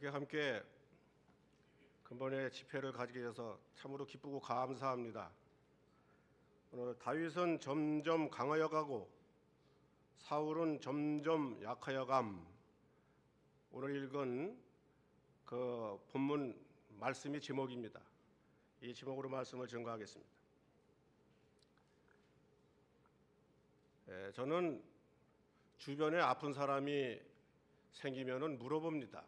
이렇게 함께 근본의 집회를 가지게 돼서 참으로 기쁘고 감사합니다. 오늘 다윗은 점점 강하여 가고 사울은 점점 약하여 감. 오늘 읽은 그 본문 말씀이 제목입니다. 이 제목으로 말씀을 전가하겠습니다. 저는 주변에 아픈 사람이 생기면은 물어봅니다.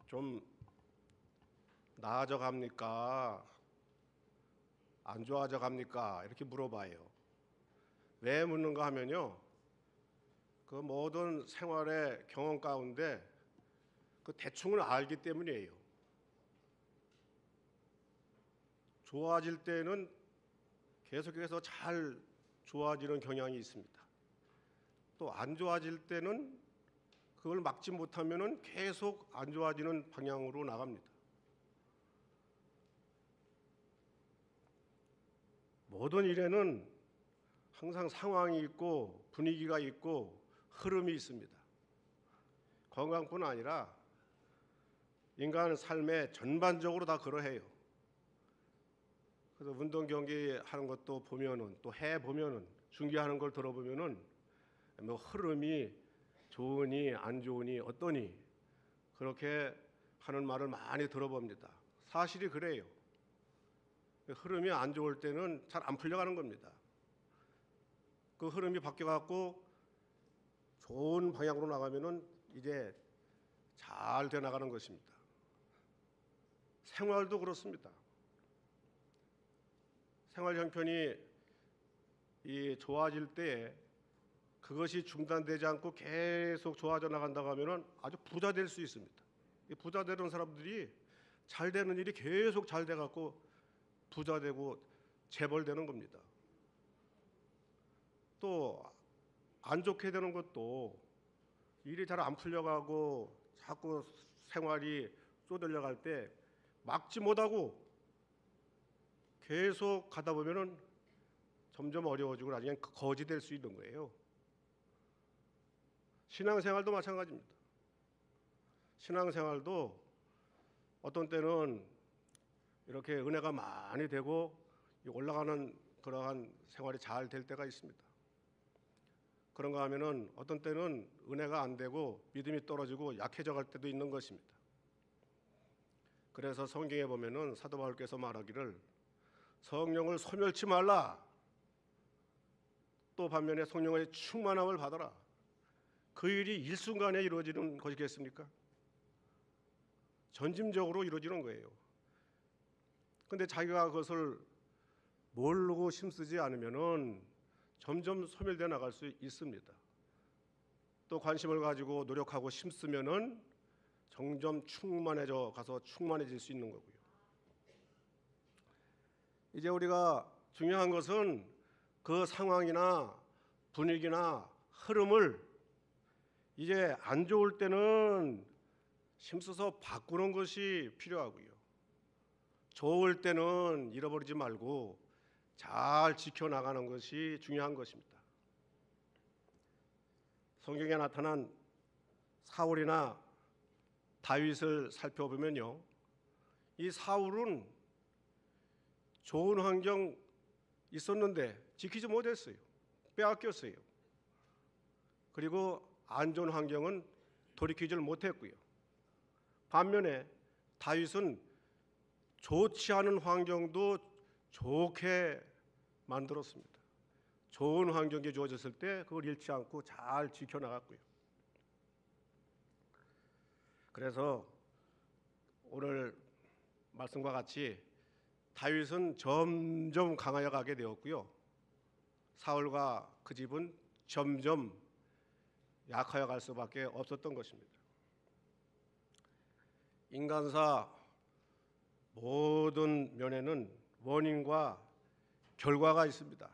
좀 나아져 갑니까? 안 좋아져 갑니까? 이렇게 물어봐요. 왜 묻는가 하면요, 그 모든 생활의 경험 가운데 그 대충을 알기 때문이에요. 좋아질 때는 계속해서 잘 좋아지는 경향이 있습니다. 또 안 좋아질 때는 그걸 막지 못하면은 계속 안 좋아지는 방향으로 나갑니다. 모든 일에는 항상 상황이 있고 분위기가 있고 흐름이 있습니다. 건강뿐 아니라 인간 삶의 전반적으로 다 그러해요. 그래서 운동 경기 하는 것도 보면은 또 해 보면은 중계하는 걸 들어보면은 뭐 흐름이 좋으니 안 좋으니 어떠니 그렇게 하는 말을 많이 들어봅니다. 사실이 그래요. 흐름이 안 좋을 때는 잘 안 풀려가는 겁니다. 그 흐름이 바뀌어갖고 좋은 방향으로 나가면은 이제 잘 돼 나가는 것입니다. 생활도 그렇습니다. 생활 형편이 좋아질 때 그것이 중단되지 않고 계속 좋아져 나간다고 하면은 아주 부자 될 수 있습니다. 이 부자 되는 사람들이 잘 되는 일이 계속 잘 돼 갖고 부자 되고 재벌되는 겁니다. 또 안 좋게 되는 것도 일이 잘 안 풀려가고 자꾸 생활이 쏟아져 갈 때 막지 못하고 계속 가다 보면은 점점 어려워지고 나중에 거지 될 수 있는 거예요. 신앙생활도 마찬가지입니다. 신앙생활도 어떤 때는 이렇게 은혜가 많이 되고 올라가는 그러한 생활이 잘 될 때가 있습니다. 그런가 하면은 어떤 때는 은혜가 안 되고 믿음이 떨어지고 약해져 갈 때도 있는 것입니다. 그래서 성경에 보면은 사도 바울께서 말하기를 성령을 소멸치 말라. 또 반면에 성령의 충만함을 받아라. 그 일이 일순간에 이루어지는 것이겠습니까? 전짐적으로 이루어지는 거예요. 근데 자기가 그것을 모르고 힘쓰지 않으면은 점점 소멸되어 나갈 수 있습니다. 또 관심을 가지고 노력하고 힘쓰면은 점점 충만해져 가서 충만해질 수 있는 거고요. 이제 우리가 중요한 것은 그 상황이나 분위기나 흐름을 이제 안 좋을 때는 힘써서 바꾸는 것이 필요하고요. 좋을 때는 잃어버리지 말고 잘 지켜나가는 것이 중요한 것입니다. 성경에 나타난 사울이나 다윗을 살펴보면요, 이 사울은 좋은 환경 있었는데 지키지 못했어요. 빼앗겼어요. 그리고 안 좋은 환경은 돌이키질 못했고요. 반면에 다윗은 좋지 않은 환경도 좋게 만들었습니다. 좋은 환경이 주어졌을 때 그걸 잃지 않고 잘 지켜나갔고요. 그래서 오늘 말씀과 같이 다윗은 점점 강하여 가게 되었고요. 사울과 그 집은 점점 약하여 갈 수밖에 없었던 것입니다. 인간사 모든 면에는 원인과 결과가 있습니다.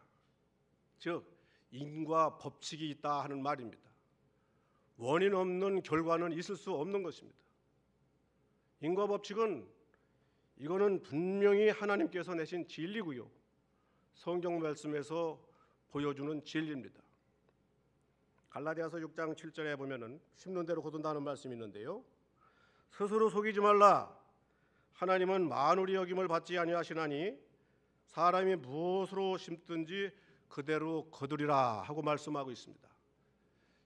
즉 인과 법칙이 있다 하는 말입니다. 원인 없는 결과는 있을 수 없는 것입니다. 인과 법칙은 이거는 분명히 하나님께서 내신 진리고요. 성경 말씀에서 보여주는 진리입니다. 갈라디아서 6장 7절에 보면은 심는 대로 거둔다는 말씀이 있는데요. 스스로 속이지 말라. 하나님은 만울이 여김을 받지 아니하시나니 사람이 무엇으로 심든지 그대로 거두리라 하고 말씀하고 있습니다.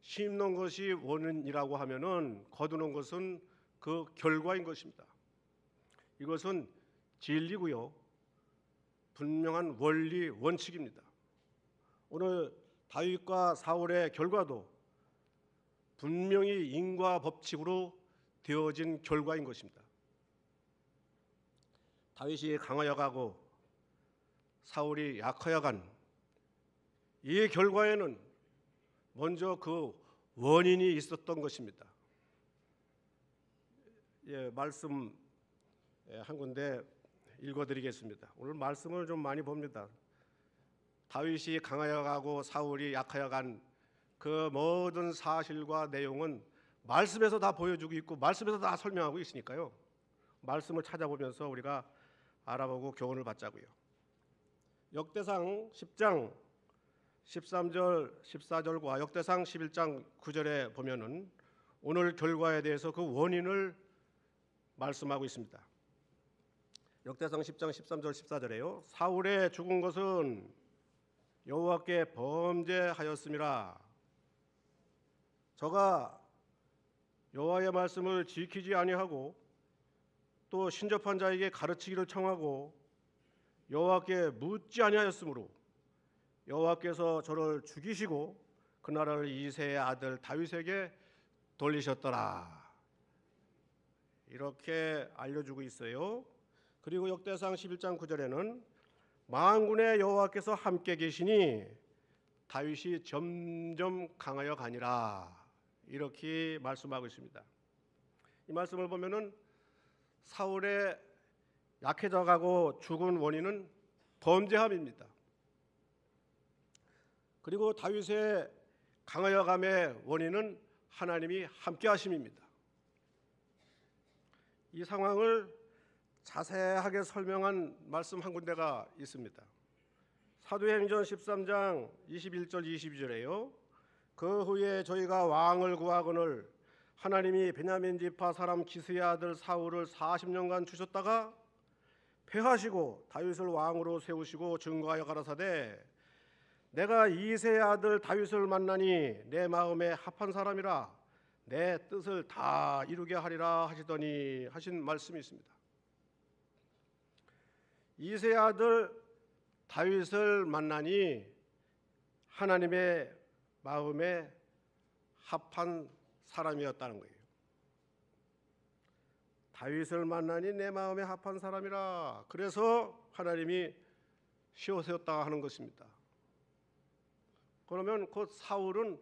심는 것이 원인이라고 하면은 거두는 것은 그 결과인 것입니다. 이것은 진리고요. 분명한 원리 원칙입니다. 오늘 다윗과 사울의 결과도 분명히 인과 법칙으로 되어진 결과인 것입니다. 다윗이 강하여 가고 사울이 약하여 간 이 결과에는 먼저 그 원인이 있었던 것입니다. 말씀 한 군데 읽어드리겠습니다. 오늘 말씀을 좀 많이 봅니다. 다윗이 강하여 가고 사울이 약하여 간 그 모든 사실과 내용은 말씀에서 다 보여주고 있고 말씀에서 다 설명하고 있으니까요. 말씀을 찾아보면서 우리가 알아보고 교훈을 받자고요. 역대상 10장 13절 14절과 역대상 11장 9절에 보면은 오늘 결과에 대해서 그 원인을 말씀하고 있습니다. 역대상 10장 13절 14절에요. 사울의 죽은 것은 여호와께 범죄하였음이라. 저가 여호와의 말씀을 지키지 아니하고 또 신접한 자에게 가르치기를 청하고 여호와께 묻지 아니하였으므로 여호와께서 저를 죽이시고 그 나라를 이새의 아들 다윗에게 돌리셨더라. 이렇게 알려주고 있어요. 그리고 역대상 11장 9절에는 만군의 여호와께서 함께 계시니 다윗이 점점 강하여 가니라. 이렇게 말씀하고 있습니다. 이 말씀을 보면은 사울의 약해져 가고 죽은 원인은 범죄함입니다. 그리고 다윗의 강하여 감의 원인은 하나님이 함께 하심입니다. 이 상황을 자세하게 설명한 말씀 한 군데가 있습니다. 사도행전 13장 21절 22절에요. 그 후에 저희가 왕을 구하거늘 하나님이 베냐민 지파 사람 기스의 아들 사울을 40년간 주셨다가 패하시고 다윗을 왕으로 세우시고 증거하여 가라사대 내가 이새의 아들 다윗을 만나니 내 마음에 합한 사람이라 내 뜻을 다 이루게 하리라 하시더니 하신 말씀이 있습니다. 이새의 아들 다윗을 만나니 하나님의 마음에 합한 사람이었다는 거예요. 다윗을 만나니 내 마음에 합한 사람이라. 그래서 하나님이 씌워세웠다 하는 것입니다. 그러면 그 사울은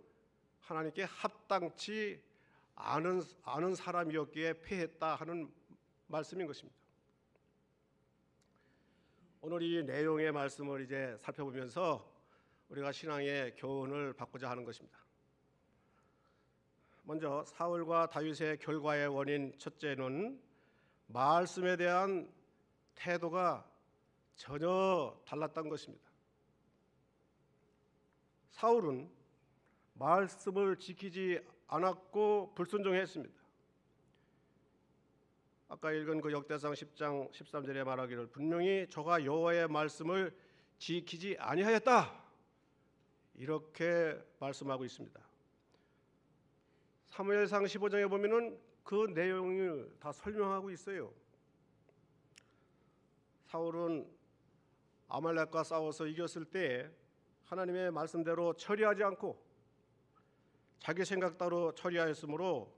하나님께 합당치 않은 사람이었기에 패했다 하는 말씀인 것입니다. 오늘 이 내용의 말씀을 이제 살펴보면서 우리가 신앙의 교훈을 받고자 하는 것입니다. 먼저 사울과 다윗의 결과의 원인 첫째는 말씀에 대한 태도가 전혀 달랐던 것입니다. 사울은 말씀을 지키지 않았고 불순종했습니다. 아까 읽은 그 역대상 10장 13절에 말하기를 분명히 저가 여호와의 말씀을 지키지 아니하였다 이렇게 말씀하고 있습니다. 사무엘상 15장에 보면은 그 내용을 다 설명하고 있어요. 사울은 아말렉과 싸워서 이겼을 때 하나님의 말씀대로 처리하지 않고 자기 생각대로 처리하였으므로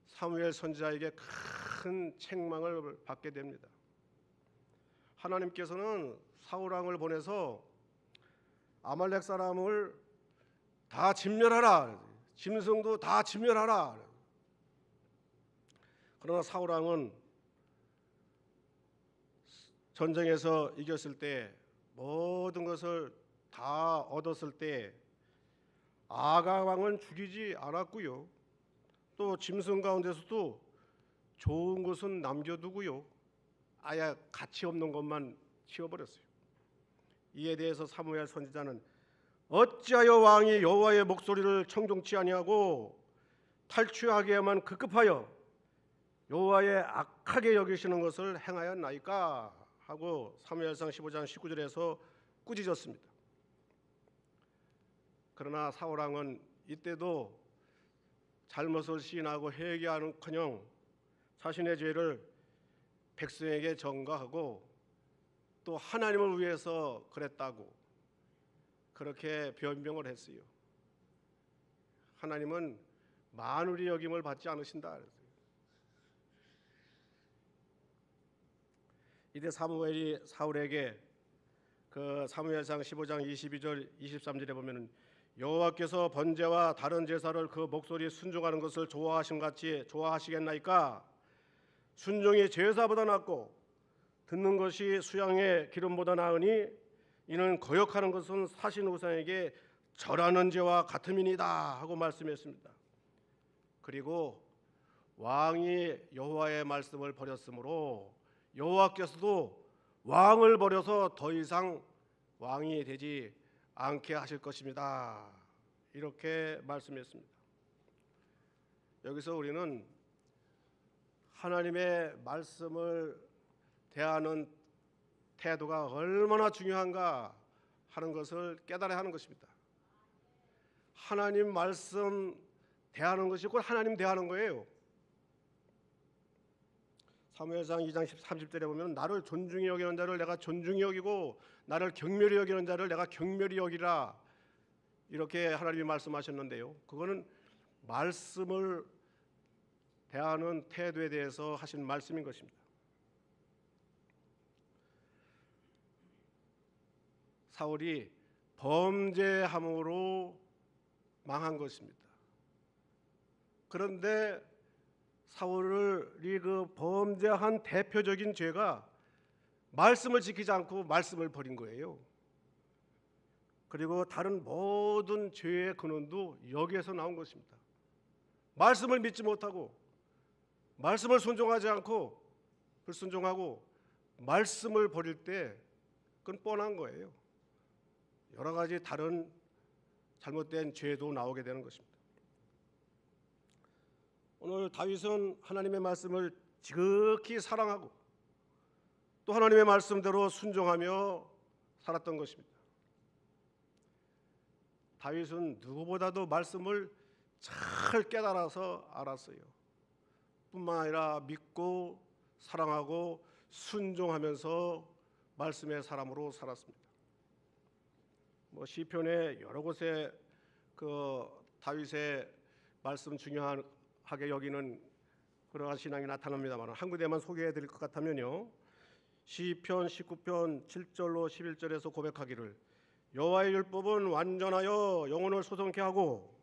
사무엘 선지자에게 큰 책망을 받게 됩니다. 하나님께서는 사울 왕을 보내서 아말렉 사람을 다 진멸하라, 짐승도 다 진멸하라. 그러나 사울 왕은 전쟁에서 이겼을 때 모든 것을 다 얻었을 때 아가 왕은 죽이지 않았고요. 또 짐승 가운데서도 좋은 것은 남겨두고요. 아예 가치 없는 것만 치워버렸어요. 이에 대해서 사무엘 선지자는 어찌하여 왕이 여호와의 목소리를 청종치 아니하고 탈취하기에만 급급하여 여호와의 악하게 여기시는 것을 행하였나이까 하고 사무엘상 15장 19절에서 꾸짖었습니다. 그러나 사울 왕은 이때도 잘못을 시인하고 회개하는커녕 자신의 죄를 백성에게 전가하고 또 하나님을 위해서 그랬다고 그렇게 변명을 했어요. 하나님은 만울의 여김을 받지 않으신다. 이때 사무엘이 사울에게 그 사무엘상 15장 22절 23절에 보면은 여호와께서 번제와 다른 제사를 그 목소리에 순종하는 것을 좋아하신 같이 좋아하시겠나이까? 순종이 제사보다 낫고 듣는 것이 수양의 기름보다 나으니 이는 거역하는 것은 사신 우상에게 절하는 죄와 같음이니이다 하고 말씀했습니다. 그리고 왕이 여호와의 말씀을 버렸으므로 여호와께서도 왕을 버려서 더 이상 왕이 되지 않게 하실 것입니다. 이렇게 말씀했습니다. 여기서 우리는 하나님의 말씀을 대하는 태도가 얼마나 중요한가 하는 것을 깨달아야 하는 것입니다. 하나님 말씀 대하는 것이 곧 하나님 대하는 거예요. 사무엘상 2장 30절에 보면 나를 존중히 여기는 자를 내가 존중히 여기고 나를 경멸히 여기는 자를 내가 경멸히 여기라 이렇게 하나님이 말씀하셨는데요. 그거는 말씀을 대하는 태도에 대해서 하신 말씀인 것입니다. 사울이 범죄함으로 망한 것입니다. 그런데 사울이 그 범죄한 대표적인 죄가 말씀을 지키지 않고 말씀을 버린 거예요. 그리고 다른 모든 죄의 근원도 여기에서 나온 것입니다. 말씀을 믿지 못하고 말씀을 순종하지 않고 불순종하고 말씀을 버릴 때 그건 뻔한 거예요. 여러 가지 다른 잘못된 죄도 나오게 되는 것입니다. 오늘 다윗은 하나님의 말씀을 지극히 사랑하고 또 하나님의 말씀대로 순종하며 살았던 것입니다. 다윗은 누구보다도 말씀을 잘 깨달아서 알았어요. 뿐만 아니라 믿고 사랑하고 순종하면서 말씀의 사람으로 살았습니다. 시편의 여러 곳에 그 다윗의 말씀 중요하게 여기는 그러한 신앙이 나타납니다만 한 군데만 소개해 드릴 것 같으면요. 시편 19편 7절로 11절에서 고백하기를 여호와의 율법은 완전하여 영혼을 소성케 하고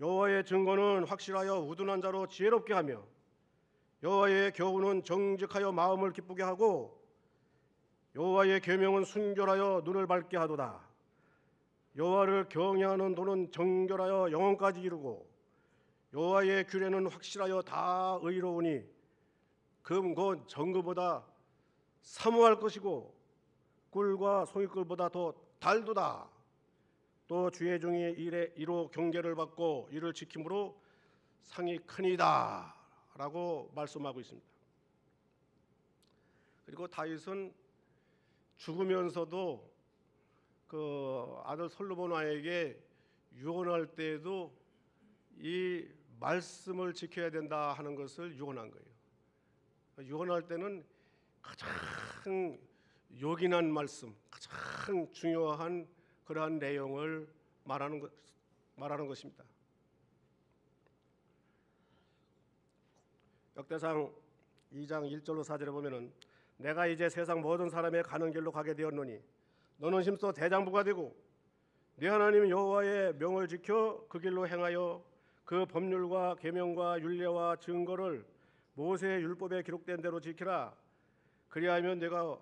여호와의 증거는 확실하여 우둔한 자로 지혜롭게 하며 여호와의 교훈은 정직하여 마음을 기쁘게 하고 여호와의 계명은 순결하여 눈을 밝게 하도다. 여호와를 경외하는 도는 정결하여 영혼까지 이루고 여호와의 규례는 확실하여 다 의로우니 금곧 정금보다 사모할 것이고 꿀과 송이꿀보다 더 달도다. 또 주의 종이 이로 경계를 받고 이를 지킴으로 상이 크니이다 라고 말씀하고 있습니다. 그리고 다윗은 죽으면서도 그 아들 솔로몬 왕에게 유언할 때에도 이 말씀을 지켜야 된다 하는 것을 유언한 거예요. 유언할 때는 가장 요긴한 말씀, 가장 중요한 그러한 내용을 말하는 것입니다. 역대상 2장 1절로 4절에 보면은 내가 이제 세상 모든 사람의 가는 길로 가게 되었노니 너는 힘써 대장부가 되고 네 하나님 여호와의 명을 지켜 그 길로 행하여 그 법률과 계명과 율례와 증거를 모세의 율법에 기록된 대로 지키라. 그리하면 내가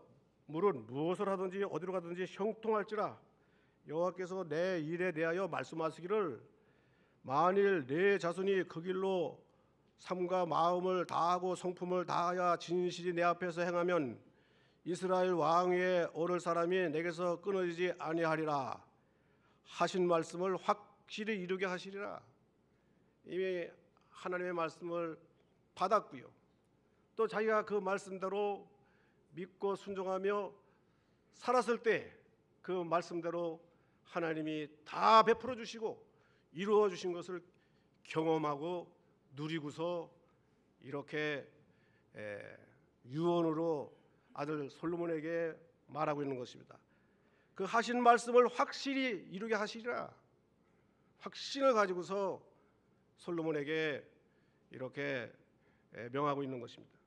물은 무엇을 하든지 어디로 가든지 형통할지라. 여호와께서 내 일에 대하여 말씀하시기를 만일 내 자손이 그 길로 삶과 마음을 다하고 성품을 다하여 진실이 내 앞에서 행하면 이스라엘 왕위에 오를 사람이 내게서 끊어지지 아니하리라. 하신 말씀을 확실히 이루게 하시리라. 이미 하나님의 말씀을 받았고요. 또 자기가 그 말씀대로 믿고 순종하며 살았을 때 그 말씀대로 하나님이 다 베풀어 주시고 이루어 주신 것을 경험하고 누리고서 이렇게 유언으로 아들 솔로몬에게 말하고 있는 것입니다. 그 하신 말씀을 확실히 이루게 하시리라. 확신을 가지고서 솔로몬에게 이렇게 명하고 있는 것입니다.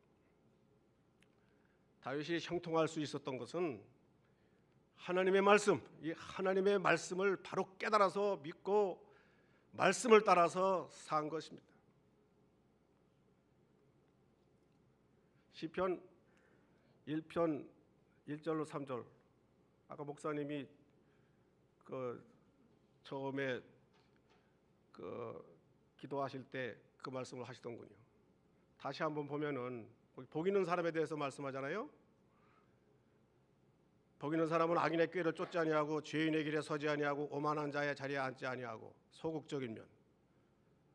다윗이 형통할 수 있었던 것은 하나님의 말씀, 이 하나님의 말씀을 바로 깨달아서 믿고 말씀을 따라서 산 것입니다. 시편 1편 1절로 3절, 아까 목사님이 처음에 기도하실 때 그 말씀을 하시던군요. 다시 한번 보면은 복 있는 사람에 대해서 말씀하잖아요. 복 있는 사람은 악인의 꾀를 쫓지 아니하고 죄인의 길에 서지 아니하고 오만한 자의 자리에 앉지 아니하고. 소극적인 면.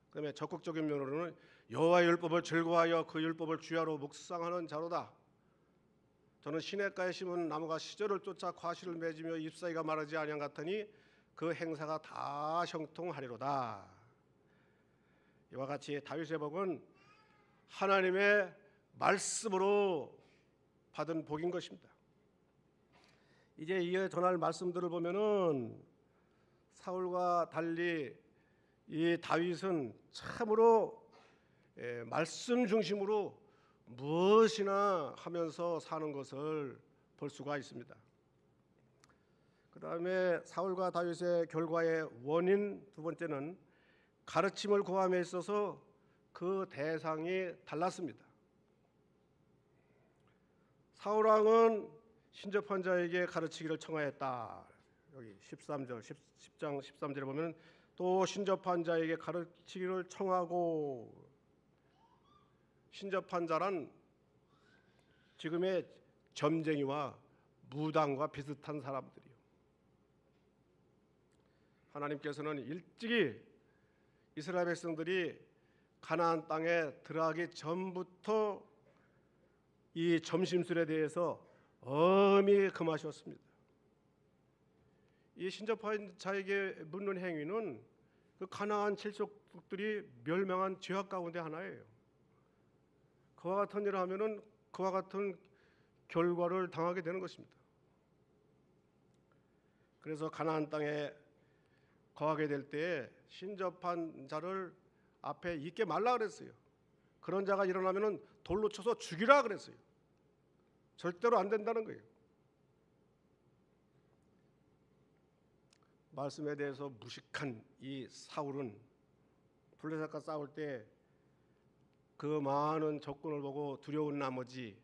그다음에 적극적인 면으로는 여호와의 율법을 즐거워하여 그 율법을 주야로 묵상하는 자로다. 저는 시냇가에 심은 나무가 시절을 쫓아 과실을 맺으며 잎사귀가 마르지 아니한 같으니 그 행사가 다 형통하리로다. 이와 같이 다윗의 복은 하나님의 말씀으로 받은 복인 것입니다. 이제 이에 전할 말씀들을 보면은 사울과 달리 이 다윗은 참으로 말씀 중심으로 무엇이나 하면서 사는 것을 볼 수가 있습니다. 그 다음에 사울과 다윗의 결과의 원인 두 번째는 가르침을 구함에 있어서 그 대상이 달랐습니다. 사울왕은 신접한 자에게 가르치기를 청하였다. 여기 10장 13절에 보면 또 신접한 자에게 가르치기를 청하고. 신접한 자란 지금의 점쟁이와 무당과 비슷한 사람들이요. 하나님께서는 일찍이 이스라엘 백성들이 가나안 땅에 들어가기 전부터 이 점심술에 대해서 엄히 금하셨습니다. 이 신접한 자에게 묻는 행위는 그 가나안 칠족들이 멸망한 죄악 가운데 하나예요. 그와 같은 일을 하면은 그와 같은 결과를 당하게 되는 것입니다. 그래서 가나안 땅에 거하게 될 때에 신접한 자를 앞에 있게 말라 그랬어요. 그런 자가 일어나면은 돌로 쳐서 죽이라 그랬어요. 절대로 안 된다는 거예요. 말씀에 대해서 무식한 이 사울은 블레셋과 싸울 때 그 많은 적군을 보고 두려운 나머지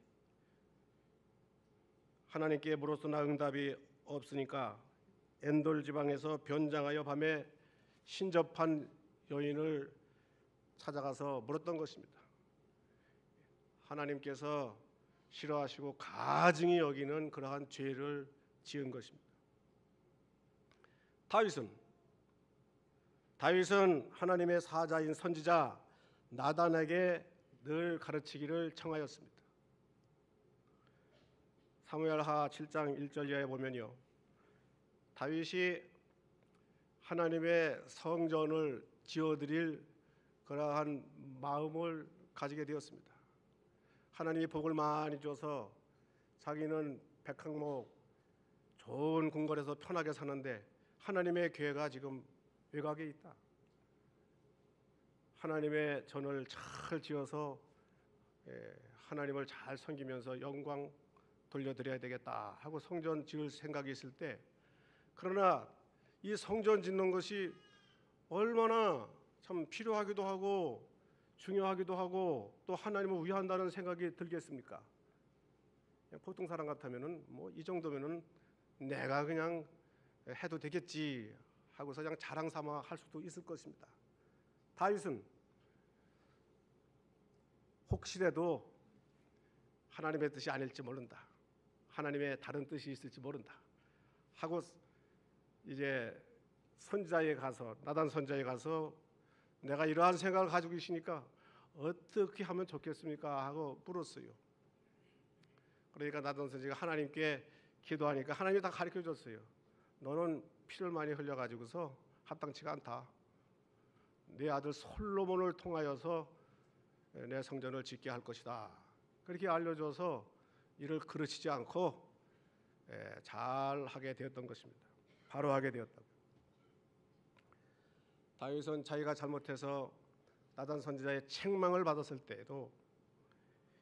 하나님께 물었으나 응답이 없으니까 엔돌 지방에서 변장하여 밤에 신접한 여인을 찾아가서 물었던 것입니다. 하나님께서 싫어하시고 가증히 여기는 그러한 죄를 지은 것입니다. 다윗은 하나님의 사자인 선지자 나단에게 늘 가르치기를 청하였습니다. 사무엘하 7장 1절 이하에 보면요, 다윗이 하나님의 성전을 지어드릴 그러한 마음을 가지게 되었습니다. 하나님이 복을 많이 줘서 자기는 백항목 좋은 궁궐에서 편하게 사는데 하나님의 교회가 지금 외곽에 있다. 하나님의 전을 잘 지어서 하나님을 잘 섬기면서 영광 돌려드려야 되겠다 하고 성전 지을 생각이 있을 때, 그러나 이 성전 짓는 것이 얼마나 참 필요하기도 하고 중요하기도 하고 또 하나님을 위한다는 생각이 들겠습니까? 보통 사람 같으면은 뭐 이 정도면은 내가 그냥 해도 되겠지 하고서 그냥 자랑 삼아 할 수도 있을 것입니다. 다윗은 혹시라도 하나님의 뜻이 아닐지 모른다, 하나님의 다른 뜻이 있을지 모른다 하고 이제 선지자에 가서 나단 선지자에 가서 내가 이러한 생각을 가지고 계시니까 어떻게 하면 좋겠습니까? 하고 물었어요. 그러니까 나단 선지자가 하나님께 기도하니까 하나님이 다 가르쳐 줬어요. 너는 피를 많이 흘려가지고서 합당치가 않다. 내 아들 솔로몬을 통하여서 내 성전을 짓게 할 것이다. 그렇게 알려줘서 이를 그르치지 않고 잘 하게 되었던 것입니다. 바로 하게 되었다. 다윗은 자기가 잘못해서 나단 선지자의 책망을 받았을 때에도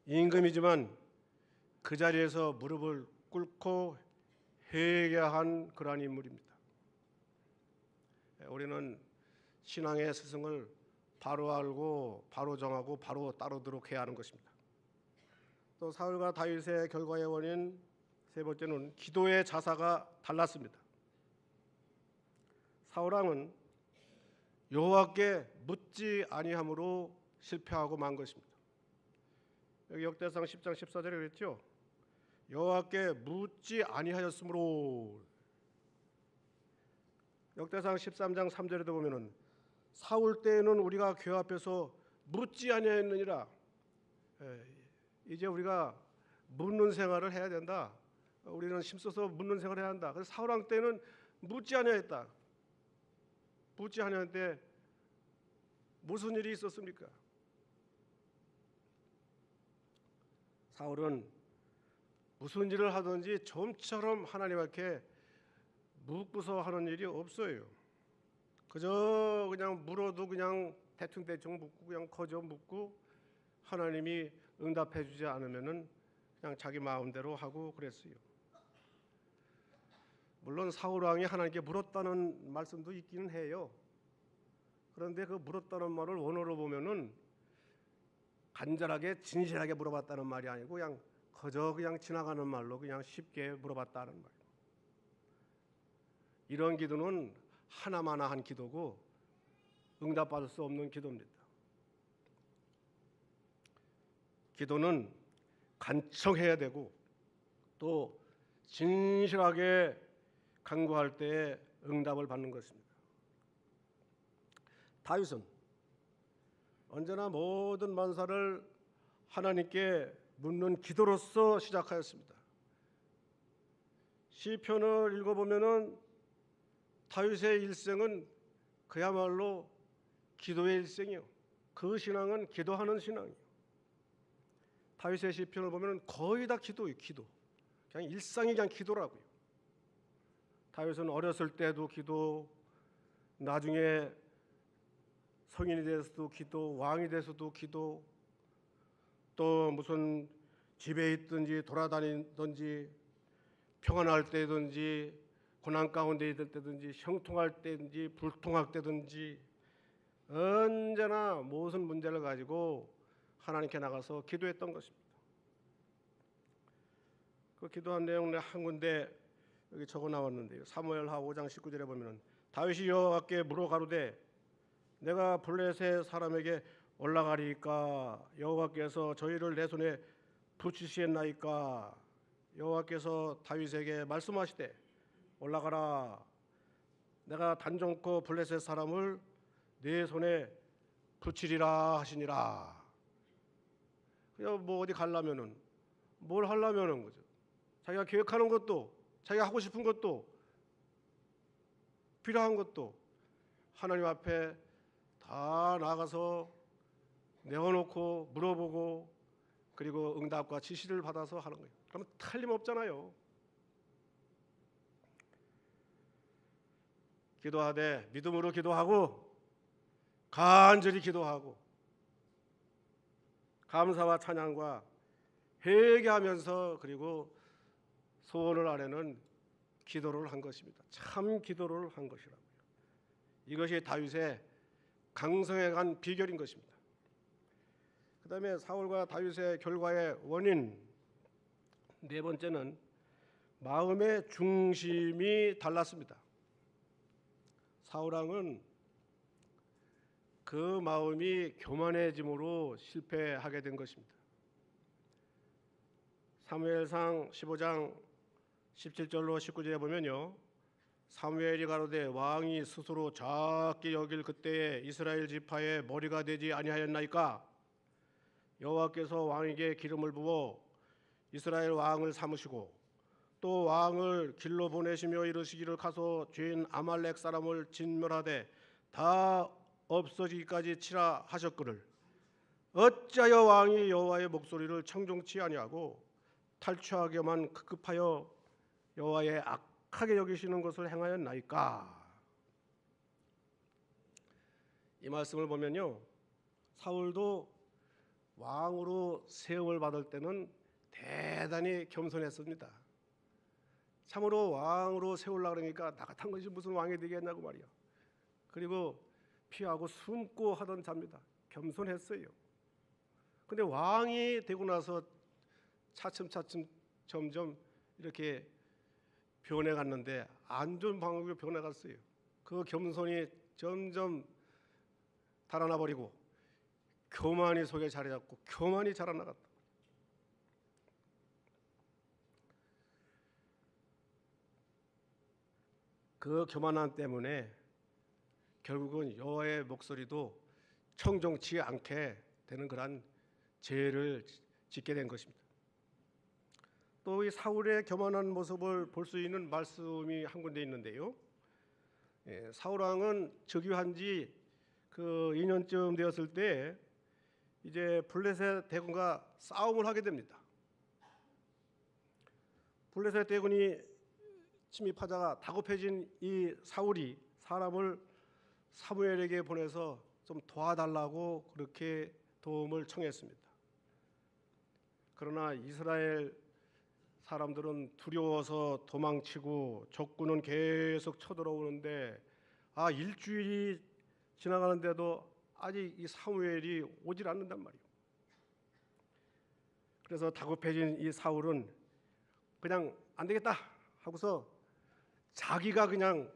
임금이지만 그 자리에서 무릎을 꿇고 회개한 그러한 인물입니다. 우리는 신앙의 스승을 바로 알고 바로 정하고 바로 따르도록 해야 하는 것입니다. 또 사울과 다윗의 결과의 원인 세 번째는 기도의 자사가 달랐습니다. 사울 왕은 여호와께 묻지 아니함으로 실패하고 만 것입니다. 여기 역대상 10장 14절에 그랬죠. 여호와께 묻지 아니하였으므로. 역대상 13장 3절에도 보면은 사울 때에는 우리가 궤 앞에서 묻지 아니하였느니라. 이제 우리가 묻는 생활을 해야 된다. 우리는 힘써서 묻는 생활을 해야 한다. 그래서 사울 왕 때는 묻지 아니하였다. 묻지 아니하였는데 무슨 일이 있었습니까? 사울은 무슨 일을 하든지 좀처럼 하나님 앞에 묻고서 하는 일이 없어요. 그저 그냥 물어도 그냥 대충 묻고 그냥 거저 묻고 하나님이 응답해 주지 않으면은 그냥 자기 마음대로 하고 그랬어요. 물론 사울 왕이 하나님께 물었다는 말씀도 있기는 해요. 그런데 그 물었다는 말을 원어로 보면은 간절하게 진실하게 물어봤다는 말이 아니고 그냥 거저 그냥 지나가는 말로 그냥 쉽게 물어봤다는 말이에요. 이런 기도는 하나마나 한 기도고 응답받을 수 없는 기도입니다. 기도는 간청해야 되고 또 진실하게 간구할 때에 응답을 받는 것입니다. 다윗은 언제나 모든 만사를 하나님께 묻는 기도로서 시작하였습니다. 시편을 읽어보면은 다윗의 일생은 그야말로 기도의 일생이요. 그 신앙은 기도하는 신앙이요. 다윗의 시편을 보면은 거의 다 기도예요. 기도. 그냥 일상이 그냥 기도라고요. 다윗은 어렸을 때도 기도, 나중에 성인이 돼서도 기도, 왕이 돼서도 기도, 또 무슨 집에 있든지 돌아다니든지 평안할 때든지 고난 가운데 있을 때든지 형통할 때든지 불통할 때든지 언제나 무슨 문제를 가지고 하나님께 나가서 기도했던 것입니다. 그 기도한 내용 한 군데 여기 적어 나왔는데요. 사무엘하 5장 19절에 보면은 다윗이 여호와께 물어 가로되 내가 블레셋 사람에게 올라가리까 여호와께서 저희를 내 손에 붙이시겠나이까. 여호와께서 다윗에게 말씀하시되 올라가라. 내가 단정코 블레셋 사람을 네 손에 붙이리라 하시니라. 그냥 뭐 어디 가려면은 뭘 하려면은 거죠. 자기가 계획하는 것도 자기가 하고 싶은 것도 필요한 것도 하나님 앞에 다 나가서 내어놓고 물어보고 그리고 응답과 지시를 받아서 하는 거예요. 그러면 틀림없잖아요. 기도하되 믿음으로 기도하고 간절히 기도하고 감사와 찬양과 회개하면서 그리고 소원을 아뢰는 기도를 한 것입니다. 참 기도를 한 것이라고요. 이것이 다윗의 강성에 간 비결인 것입니다. 그 다음에 사울과 다윗의 결과의 원인 네 번째는 마음의 중심이 달랐습니다. 사울왕은 그 마음이 교만해짐으로 실패하게 된 것입니다. 사무엘상 15장 17절로 19절에 보면요, 사무엘이 가로되 왕이 스스로 작게 여길 그때에 이스라엘 지파의 머리가 되지 아니하였나이까? 여호와께서 왕에게 기름을 부어 이스라엘 왕을 삼으시고 또 왕을 길로 보내시며 이르시기를 가서 죄인 아말렉 사람을 진멸하되 다 없어지기까지 치라 하셨거늘 어찌하여 왕이 여호와의 목소리를 청종치 아니하고 탈취하게만 급급하여 여호와의 악하게 여기시는 것을 행하였나이까? 이 말씀을 보면요, 사울도 왕으로 세움을 받을 때는 대단히 겸손했습니다. 참으로 왕으로 세우려고 그러니까 나 같은 것이 무슨 왕이 되겠냐고 말이야. 그리고 피하고 숨고 하던 자입니다. 겸손했어요. 근데 왕이 되고 나서 차츰차츰 점점 이렇게 변해갔는데 안 좋은 방법으로 변해갔어요. 그 겸손이 점점 달아나 버리고 교만이 속에 자리 잡고 교만이 자라나갔다. 그 교만함 때문에 결국은 여호와의 목소리도 청종치 않게 되는 그런 죄를 짓게 된 것입니다. 또 이 사울의 교만한 모습을 볼 수 있는 말씀이 한 군데 있는데요. 사울 왕은 즉위한 지 그 2년쯤 되었을 때 이제 블레셋 대군과 싸움을 하게 됩니다. 블레셋 대군이 침입하다가 다급해진 이 사울이 사람을 사무엘에게 보내서 좀 도와달라고 그렇게 도움을 청했습니다. 그러나 이스라엘 사람들은 두려워서 도망치고 적군은 계속 쳐들어오는데 일주일이 지나가는데도 아직 이 사무엘이 오질 않는단 말이에요. 그래서 다급해진 이 사울은 그냥 안 되겠다 하고서 자기가 그냥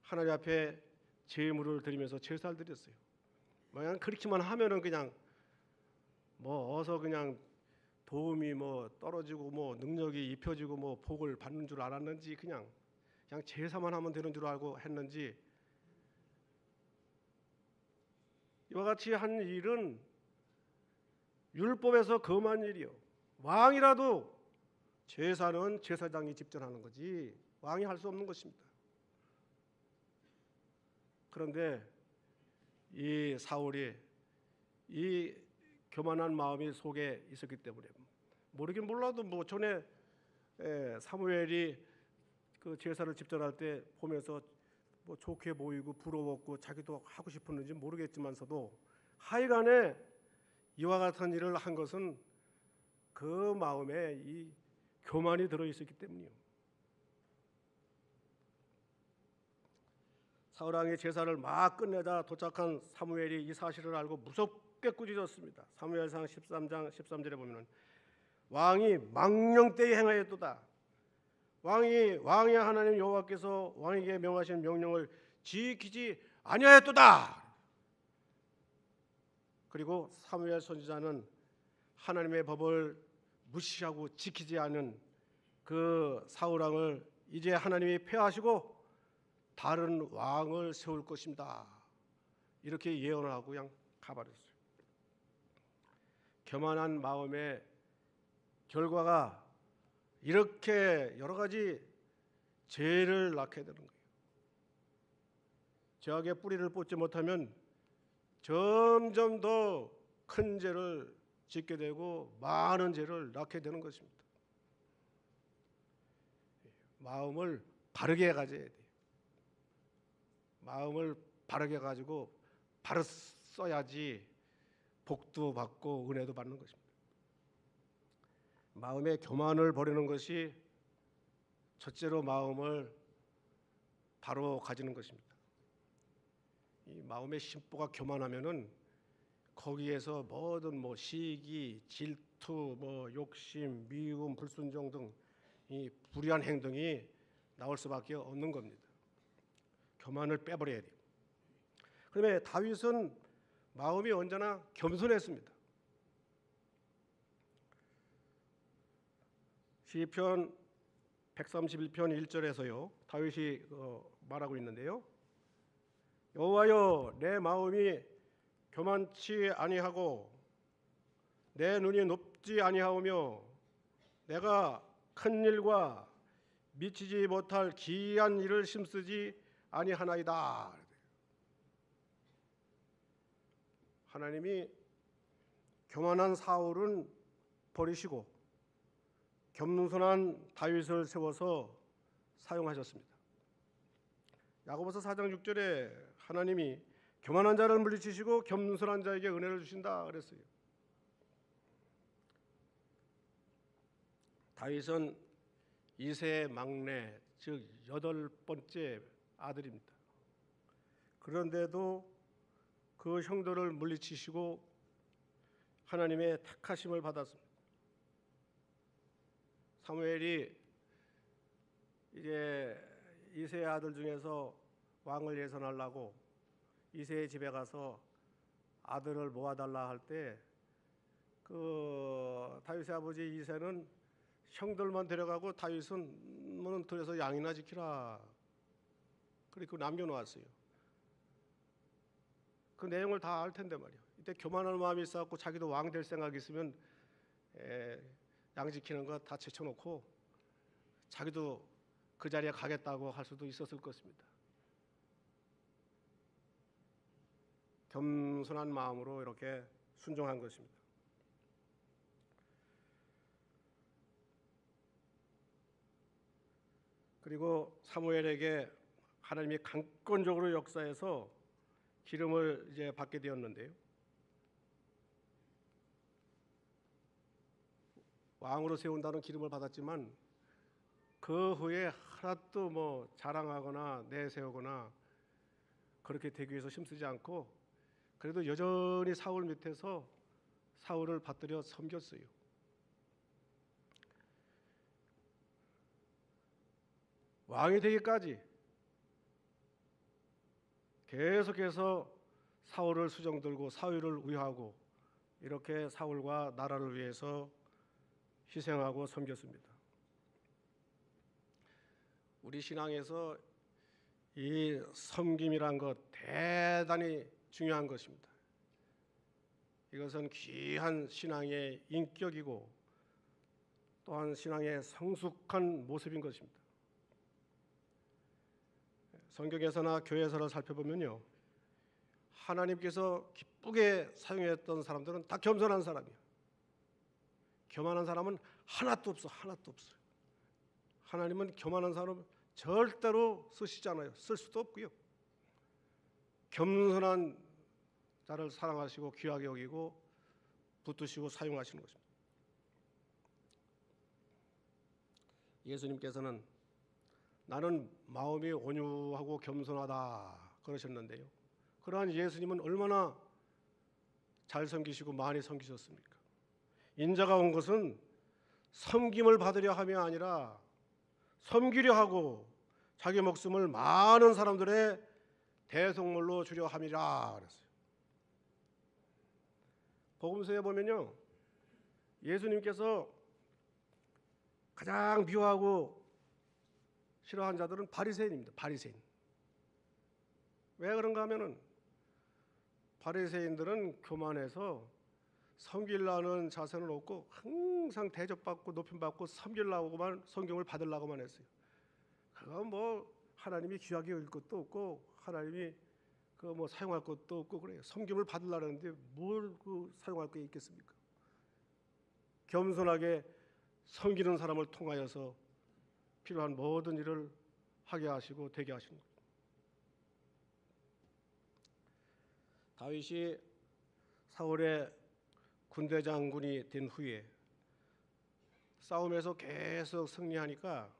하나님 앞에 제물을 드리면서 제사를 드렸어요. 그냥 그렇게만 하면은 그냥 어서 그냥 도움이 떨어지고 능력이 입혀지고 복을 받는 줄 알았는지 그냥 제사만 하면 되는 줄 알고 했는지 이와 같이 한 일은 율법에서 금한 일이요. 왕이라도 제사는 제사장이 집전하는 거지 왕이 할 수 없는 것입니다. 그런데 이 사울이 이 교만한 마음이 속에 있었기 때문에 모르긴 몰라도 전에 사무엘이 그 제사를 집전할 때 보면서 좋게 보이고 부러웠고 자기도 하고 싶었는지 모르겠지만서도 하여간에 이와 같은 일을 한 것은 그 마음에 이 교만이 들어 있었기 때문이요. 사울 왕이 제사를 막 끝내자 도착한 사무엘이 이 사실을 알고 무섭게 꾸짖었습니다. 사무엘상 13장 13절에 보면은 왕이 망령되이 행하였도다. 왕이 하나님 여호와께서 왕에게 명하신 명령을 지키지 아니하였도다. 그리고 사무엘 선지자는 하나님의 법을 무시하고 지키지 않은 그 사울 왕을 이제 하나님이 폐하시고 다른 왕을 세울 것입니다. 이렇게 예언을 하고 그냥 가버렸어요. 교만한 마음의 결과가 이렇게 여러 가지 죄를 낳게 되는 거예요. 죄악의 뿌리를 뽑지 못하면 점점 더 큰 죄를 짓게 되고 많은 죄를 낳게 되는 것입니다. 마음을 바르게 가져야 돼요. 마음을 바르게 가지고 바로 써야지 복도 받고 은혜도 받는 것입니다. 마음의 교만을 버리는 것이 첫째로 마음을 바로 가지는 것입니다. 이 마음의 심보가 교만하면은 거기에서 뭐든 시기, 질투, 욕심, 미움, 불순종 등 이 불의한 행동이 나올 수밖에 없는 겁니다. 교만을 빼버려야 돼요. 그다음에 다윗은 마음이 언제나 겸손했습니다. 시편 131편 1절에서요. 다윗이 말하고 있는데요. 여호와여, 내 마음이 교만치 아니하고 내 눈이 높지 아니하오며 내가 큰 일과 미치지 못할 기이한 일을 심쓰지 아니하나이다. 하나님이 교만한 사울은 버리시고 겸손한 다윗을 세워서 사용하셨습니다. 야고보서 4장 6절에 하나님이 교만한 자를 물리치시고 겸손한 자에게 은혜를 주신다 그랬어요. 다윗은 이세의 막내, 즉 8번째 아들입니다. 그런데도 그 형들을 물리치시고 하나님의 택하심을 받았습니다. 사무엘이 이제 이세의 아들 중에서 왕을 예선하려고 이세의 집에 가서 아들을 모아달라 할 때 그 다윗의 아버지 이세는 형들만 데려가고 다윗은 너는 들여서 양이나 지키라. 그리고 남겨놓았어요. 그 내용을 다 알 텐데 말이야. 이때 교만한 마음이 있어갖고 자기도 왕 될 생각이 있으면 양 지키는 거 다 제쳐놓고 자기도 그 자리에 가겠다고 할 수도 있었을 것입니다. 겸손한 마음으로 이렇게 순종한 것입니다. 그리고 사무엘에게 하나님이 강권적으로 역사해서 기름을 이제 받게 되었는데요. 왕으로 세운다는 기름을 받았지만 그 후에 하나도 뭐 자랑하거나 내세우거나 그렇게 되기 위해서 힘쓰지 않고 그래도 여전히 사울 밑에서 사울을 받들여 섬겼어요. 왕이 되기까지 계속해서 사울을 수정들고 사울을 위하고 이렇게 사울과 나라를 위해서 희생하고 섬겼습니다. 우리 신앙에서 이 섬김이란 것 대단히 중요한 것입니다. 이것은 귀한 신앙의 인격이고 또한 신앙의 성숙한 모습인 것입니다. 성경에서나 교회에서나 살펴보면요, 하나님께서 기쁘게 사용했던 사람들은 다 겸손한 사람이에요. 교만한 사람은 하나도 없어, 하나도 없어요. 하나님은 교만한 사람 절대로 쓰시지 않아요. 쓸 수도 없고요. 겸손한 자를 사랑하시고 귀하게 여기고 붙드시고 사용하시는 것입니다. 예수님께서는 나는 마음이 온유하고 겸손하다 그러셨는데요. 그러한 예수님은 얼마나 잘 섬기시고 많이 섬기셨습니까? 인자가 온 것은 섬김을 받으려 함이 아니라 섬기려 하고 자기 목숨을 많은 사람들의 대속물로 주려 함이라 그랬어요. 복음서에 보면요, 예수님께서 가장 미워하고 싫어한 자들은 바리새인입니다. 바리새인. 왜 그런가 하면은 바리새인들은 교만해서 섬기려는 자세는 없고 항상 대접받고 높임받고 섬기려고만 성경을 받으려고만 했어요. 그건 뭐 하나님이 귀하게 여길 것도 없고 하나님이 그 뭐 사용할 것도 없고 그래요. 섬김을 받으려는데 뭘 그 사용할 게 있겠습니까? 겸손하게 섬기는 사람을 통하여서 필요한 모든 일을 하게 하시고 되게 하시는 거예요. 다윗이 사울의 군대 장군이 된 후에 싸움에서 계속 승리하니까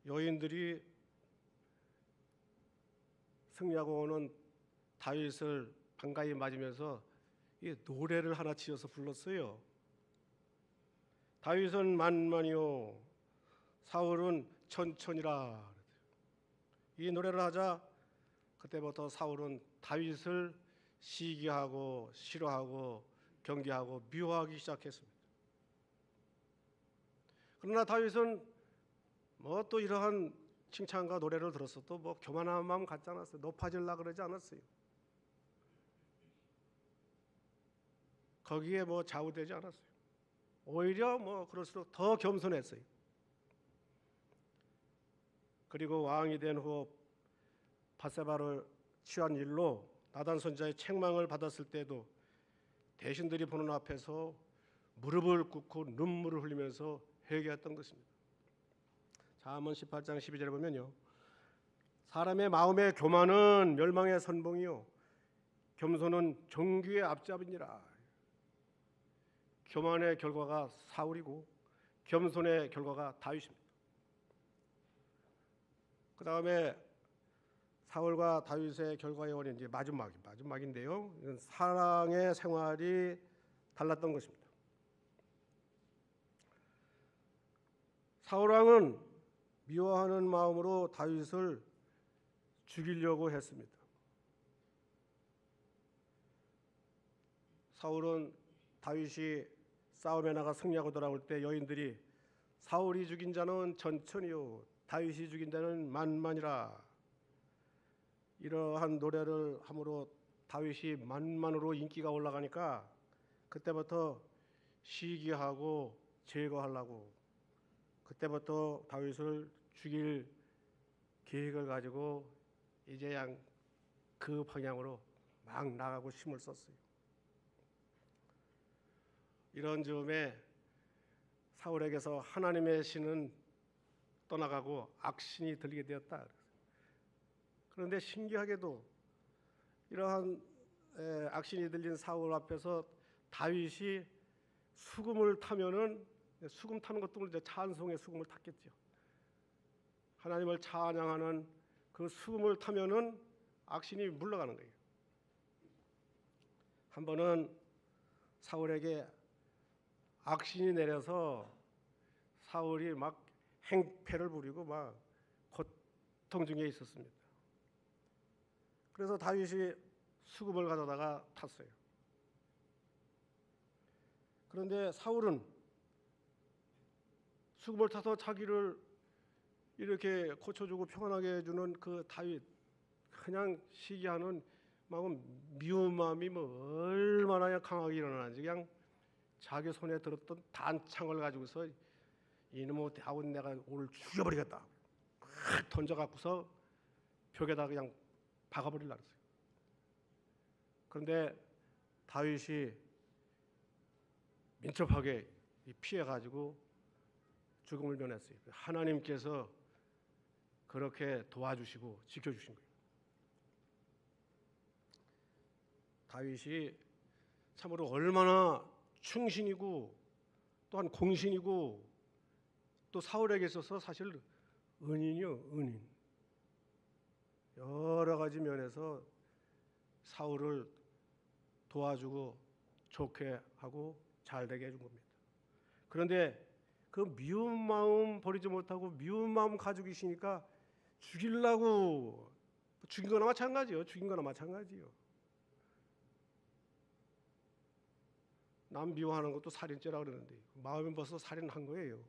여인들이 승리하고 오는 다윗을 반가이 맞으면서 노래를 하나 지어서 불렀어요. 다윗은 만만이요 사울은 천천이라. 이 노래를 하자 그때부터 사울은 다윗을 시기하고 싫어하고 경계하고 미워하기 시작했습니다. 그러나 다윗은 뭐 또 이러한 칭찬과 노래를 들었어도 뭐 교만한 마음 갖지 않았어요. 높아질라 그러지 않았어요. 거기에 뭐 좌우되지 않았어요. 오히려 뭐 그럴수록 더 겸손했어요. 그리고 왕이 된 후 밧세바를 취한 일로 나단 선지자의 책망을 받았을 때도 대신들이 보는 앞에서 무릎을 꿇고 눈물을 흘리면서 회개했던 것입니다. 잠언 18장 12절에 보면요, 사람의 마음의 교만은 멸망의 선봉이요 겸손은 존귀의 앞잡이니라. 교만의 결과가 사울이고 겸손의 결과가 다윗입니다. 그 다음에 사울과 다윗의 결과의 원인, 이제 마지막인데요. 이건 사랑의 생활이 달랐던 것입니다. 사울 왕은 미워하는 마음으로 다윗을 죽이려고 했습니다. 사울은 다윗이 싸움에 나가 승리하고 돌아올 때 여인들이 사울이 죽인 자는 전천이요 다윗이 죽인 자는 만만이라, 이러한 노래를 함으로 다윗이 만만으로 인기가 올라가니까 그때부터 시기하고 제거하려고, 그때부터 다윗을 죽일 계획을 가지고 이제 그 방향으로 막 나가고 힘을 썼어요. 이런 즈음에 사울에게서 하나님의 신은 떠나가고 악신이 들리게 되었다. 그런데 신기하게도 이러한 악신이 들린 사울 앞에서 다윗이 수금을 타면은, 수금 타는 것도 이제 찬송의 수금을 탔겠죠. 하나님을 찬양하는 그 수금을 타면은 악신이 물러가는 거예요. 한 번은 사울에게 악신이 내려서 사울이 막 행패를 부리고 막 고통 중에 있었습니다. 그래서 다윗이 수금을 가져다가 탔어요. 그런데 사울은 수금을 타서 자기를 이렇게 고쳐주고 평안하게 해주는 그 다윗, 그냥 시기하는 마음, 미운 마음이 뭐 얼마나 강하게 일어나는지, 그냥 자기 손에 들었던 단창을 가지고서 이놈의 다윗 내가 오늘 죽여버리겠다 던져갖고서 벽에다 그냥 박아버리려고 했어요. 그런데 다윗이 민첩하게 피해가지고 죽음을 면했어요. 하나님께서 그렇게 도와주시고 지켜주신 거예요. 다윗이 참으로 얼마나 충신이고 또한 공신이고 또 사울에게 있어서 사실 은인이요, 은인. 여러 가지 면에서 사울을 도와주고 좋게 하고 잘되게 해준 겁니다. 그런데 그 미운 마음 버리지 못하고 미운 마음 가지고 계시니까 죽이려고, 죽인 거나 마찬가지요. 죽인 거나 마찬가지요. 남 미워하는 것도 살인죄라 그러는데 마음이 벌써 살인한 거예요.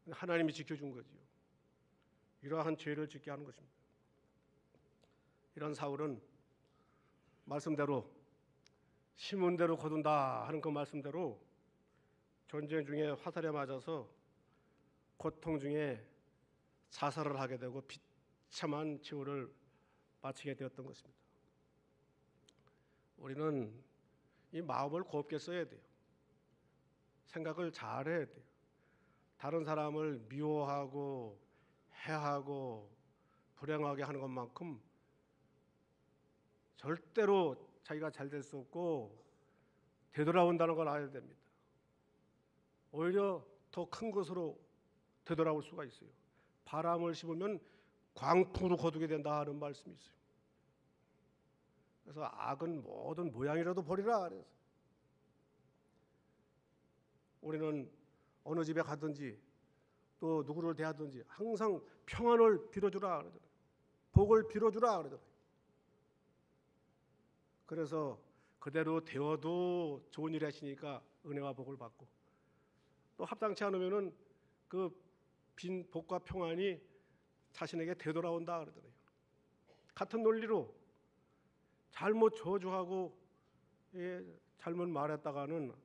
하나님이 지켜준 거지요. 이러한 죄를 짓게 하는 것입니다. 이런 사울은 말씀대로 심은 대로 거둔다 하는 그 말씀대로 전쟁 중에 화살에 맞아서 고통 중에 자살을 하게 되고 비참한 치유를 마치게 되었던 것입니다. 우리는 이 마음을 곱게 써야 돼요. 생각을 잘해야 돼요. 다른 사람을 미워하고 해하고 불행하게 하는 것만큼 절대로 자기가 잘 될 수 없고 되돌아온다는 걸 알아야 됩니다. 오히려 더 큰 것으로 되돌아올 수가 있어요. 바람을 씹으면 광풍으로 거두게 된다 하는 말씀이 있어요. 그래서 악은 모든 모양이라도 버리라 그래서 우리는 어느 집에 가든지 또 누구를 대하든지 항상 평안을 빌어주라 그러잖아요. 복을 빌어주라 그러잖아요. 그래서 그대로 되어도 좋은 일 하시니까 은혜와 복을 받고 또 합당치 않으면은 그 빈 복과 평안이 자신에게 되돌아온다 그러더래요. 같은 논리로 잘못 저주하고 잘못 말했다가는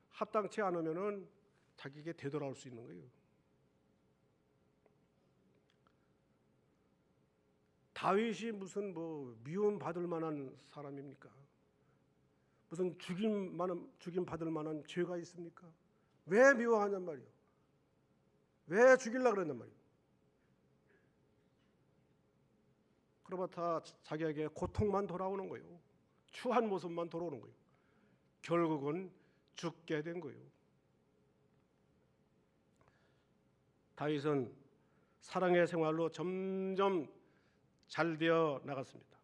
합당치 않으면은 자기에게 되돌아올 수 있는 거예요. 다윗이 무슨 미움 받을 만한 사람입니까? 무슨 죽임 받을 만한 죄가 있습니까? 왜 미워하냔 말이요? 왜 죽이려고 그랬냔 말이요? 그러다 자기에게 고통만 돌아오는 거예요. 추한 모습만 돌아오는 거예요. 결국은 죽게 된 거예요. 다윗은 사랑의 생활로 점점 잘 되어 나갔습니다.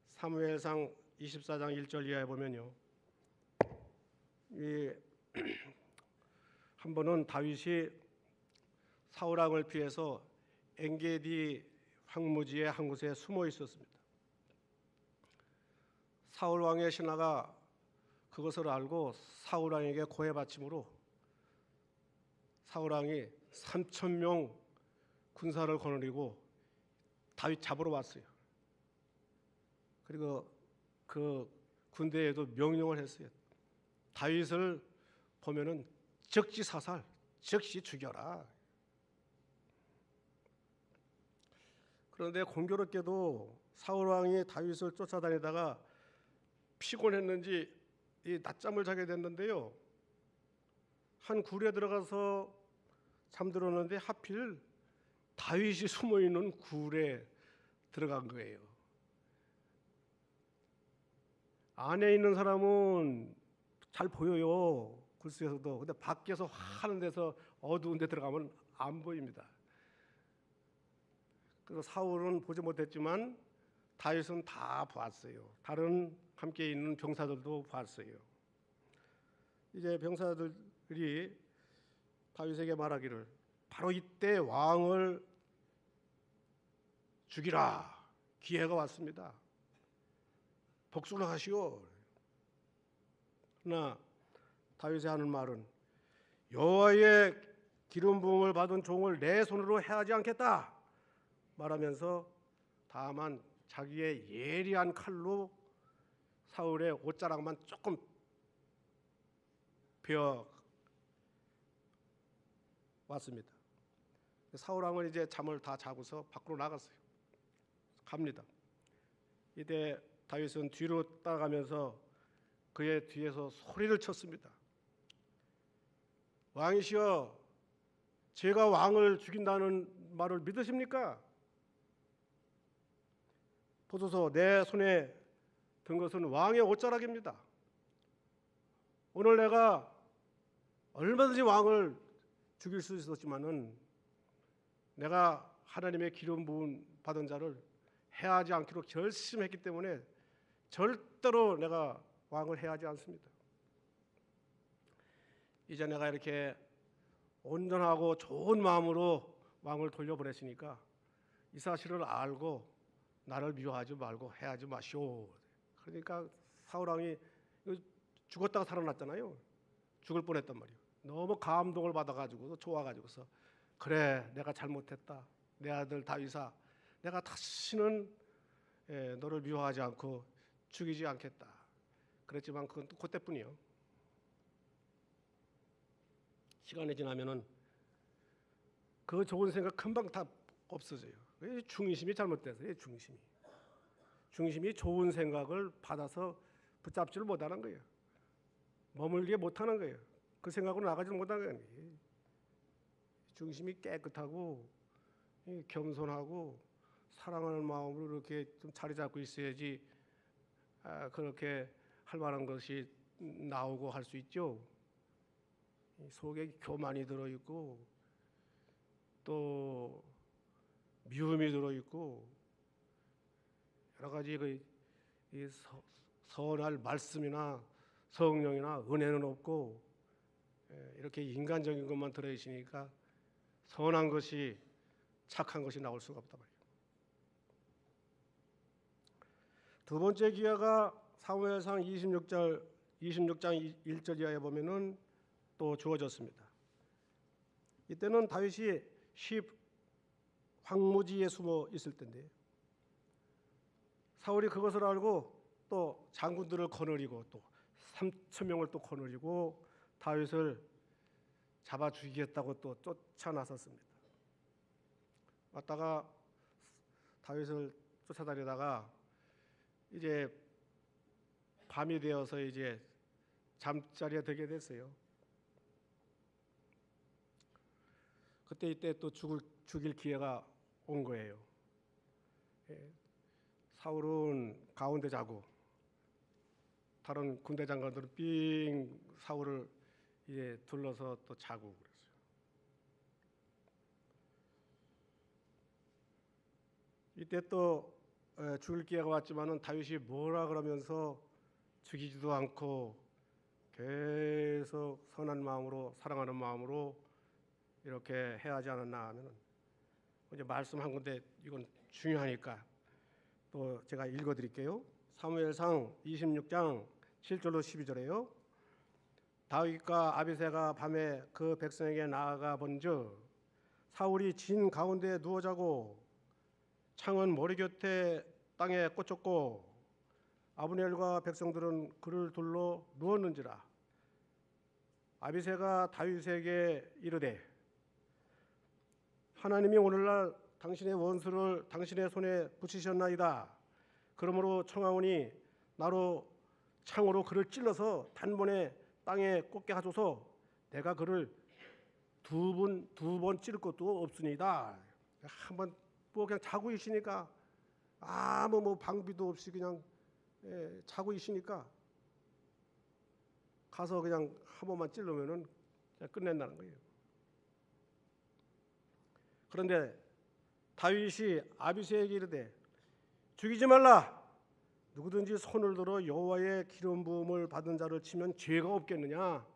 사무엘상 24장 1절 이하에 보면요, 한 번은 다윗이 사울 왕을 피해서 엔게디 황무지의 한 곳에 숨어 있었습니다. 사울 왕의 신하가 그것을 알고 사울 왕에게 고해 바침으로 사울 왕이 3,000명 군사를 거느리고 다윗 잡으러 왔어요. 그리고 그 군대에도 명령을 했어요. 다윗을 보면은 즉시 사살, 즉시 죽여라. 그런데 공교롭게도 사울 왕이 다윗을 쫓아다니다가 피곤했는지 이 낮잠을 자게 됐는데요. 한 굴에 들어가서 잠들었는데 하필 다윗이 숨어 있는 굴에 들어간 거예요. 안에 있는 사람은 잘 보여요, 굴 속에서도. 근데 밖에서 하는 데서 어두운 데 들어가면 안 보입니다. 그래서 사울은 보지 못했지만 다윗은 다 봤어요. 다른 함께 있는 병사들도 봤어요. 이제 병사들이 다윗에게 말하기를 바로 이때 왕을 죽이라. 기회가 왔습니다. 복수를 하시오. 그러나 다윗이 하는 말은 여호와의 기름 부음을 받은 종을 내 손으로 해하지 않겠다 말하면서 다만 자기의 예리한 칼로 사울의 옷자락만 조금 베어 왔습니다. 사울 왕은 이제 잠을 다 자고서 밖으로 나갔어요. 갑니다. 이때 다윗은 뒤로 따라가면서 그의 뒤에서 소리를 쳤습니다. 왕이시여, 제가 왕을 죽인다는 말을 믿으십니까? 보소서, 내 손에 든 것은 왕의 옷자락입니다. 오늘 내가 얼마든지 왕을 죽일 수 있었지만은 내가 하나님의 기름 부음 받은 자를 해하지 않기로 결심했기 때문에 절대로 내가 왕을 해하지 않습니다. 이제 내가 이렇게 온전하고 좋은 마음으로 왕을 돌려보냈으니까 이 사실을 알고 나를 미워하지 말고 해하지 마시오. 그러니까 사울 왕이 죽었다가 살아났잖아요. 죽을 뻔했단 말이에요. 너무 감동을 받아가지고 좋아가지고서 그래, 내가 잘못했다. 내 아들 다윗아, 내가 다시는 너를 미워하지 않고 죽이지 않겠다. 그랬지만 그건 또 그때뿐이요. 시간이 지나면은 그 좋은 생각 금방 다 없어져요. 중심이 잘못돼서 중심이 좋은 생각을 받아서 붙잡지를 못하는 거예요. 머물게 못하는 거예요. 그 생각으로 나가지를 못하는 거예요. 중심이 깨끗하고 겸손하고 사랑하는 마음으로 이렇게 좀 자리 잡고 있어야지 그렇게 할 만한 것이 나오고 할 수 있죠. 속에 교만이 들어있고 또 미움이 들어있고 여러 가지 선할 말씀이나 성령이나 은혜는 없고 이렇게 인간적인 것만 들어있으니까 선한 것이 착한 것이 나올 수가 없단 말이에요. 두 번째 기회가 사무엘상 26장 1절 이하에 보면은 또 주어졌습니다. 이때는 다윗이 십 황무지에 숨어 있을 때인데 사울이 그것을 알고 또 장군들을 거느리고 또 3,000명을 또 거느리고 다윗을 잡아 죽이겠다고 또 쫓아 나섰습니다. 왔다가 다윗을 쫓아다니다가 이제 밤이 되어서 이제 잠자리에 들게 됐어요. 그때 이때 또 죽일 기회가 온 거예요. 사울은 가운데 자고 다른 군대 장관들은 삥 사울을 이제 둘러서 또 자고 그랬어요. 이때 또 죽일 기회가 왔지만은 다윗이 뭐라 그러면서 죽이지도 않고 계속 선한 마음으로 사랑하는 마음으로 이렇게 해야 하지 않았나 하면은 이제 말씀한 건데 이건 중요하니까 또 제가 읽어드릴게요. 사무엘상 26장 7절로 12절에요. 다윗과 아비새가 밤에 그 백성에게 나아가 본즉 사울이 진 가운데 누워 자고 창은 머리 곁에 땅에 꽂혔고 아브넬과 백성들은 그를 둘러 누웠는지라. 아비새가 다윗에게 이르되 하나님이 오늘날 당신의 원수를 당신의 손에 붙이셨나이다. 그러므로 청하오니 나로 창으로 그를 찔러서 단번에 땅에 꽂게 하소서. 내가 그를 두 번 찌를 것도 없으니이다. 한번 뭐 그냥 자고 있으니까 아무 뭐 방비도 없이 그냥 자고 있으니까 가서 그냥 한 번만 찔르면은 그냥 끝낸다는 거예요. 그런데 다윗이 아비새에게 이르되 죽이지 말라. 누구든지 손을 들어 여호와의 기름 부음을 받은 자를 치면 죄가 없겠느냐.